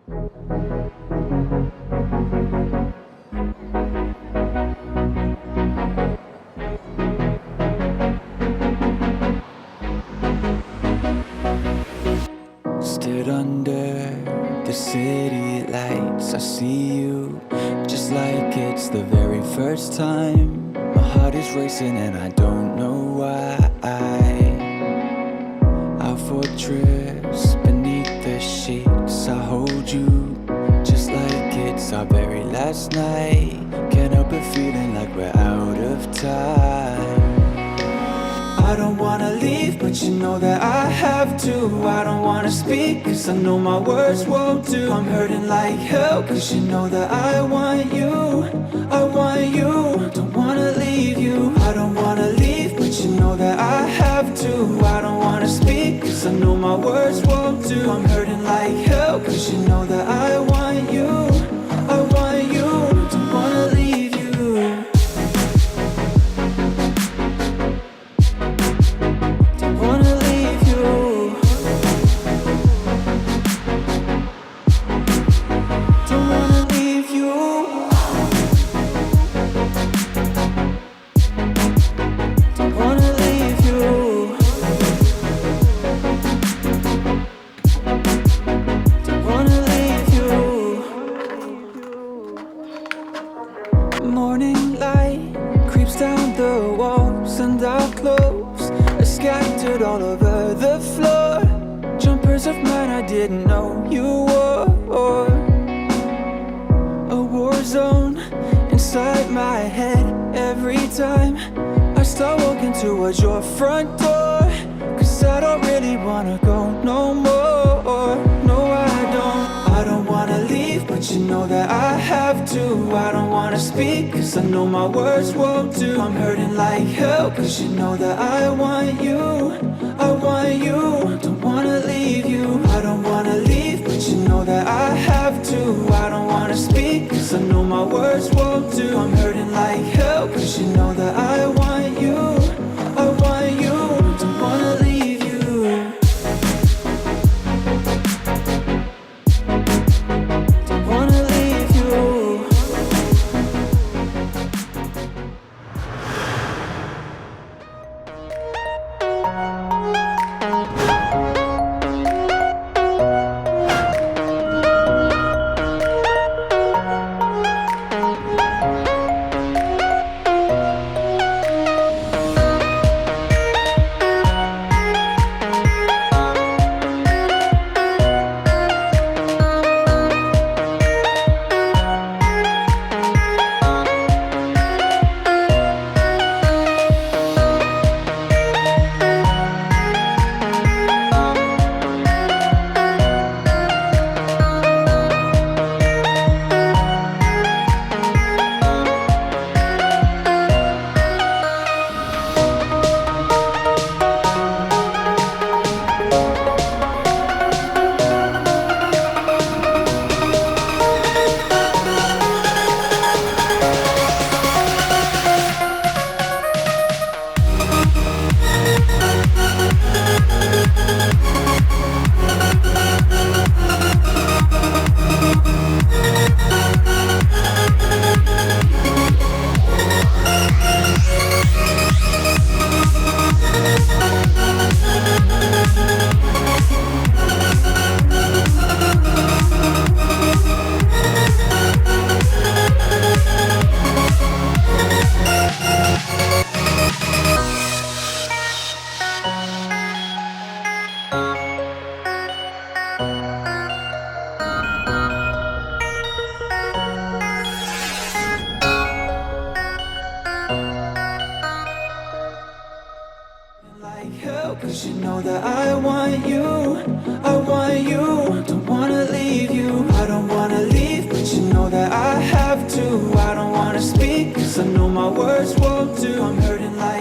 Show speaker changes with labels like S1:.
S1: Stood under the city lights, I see you just like it's the very first time. My heart is racing and I don't know why. Our fortress beneath the sheets, I hold you just like it's our very last night. Can't help but feeling like we're out of time. I don't wanna leave, but you know that I have to. I don't wanna speak, cause I know my words won't do. I'm hurting like hell, cause you know that I want you. I want you, don't wanna leave you. I don't wanna leave, but you know that I have to. I don't wanna speak, cause I know my words won't do. I'm hurting like hell, cause you know that I want you. I want you, don't wanna leave you. Morning light creeps down the walls and our clothes are scattered all over the floor. Jumpers of mine I didn't know you wore. A war zone inside my head every time I start walking towards your front door. Cause I don't really wanna go no more. No, I don't wanna leave, but you know that I have to. I don't wanna speak, cause I know my words won't do. I'm hurting like hell, cause you know that I want you. I want you, don't wanna leave you. I don't wanna leave, but you know that I have to. I don't wanna speak, cause I know my words won't do. I'm hurting like hell, cause you know that I want you. I want you, don't wanna leave you. Cause you know that I want you. I want you, don't wanna leave you. I don't wanna leave, but you know that I have to. I don't wanna speak, cause I know my words won't do. I'm hurting like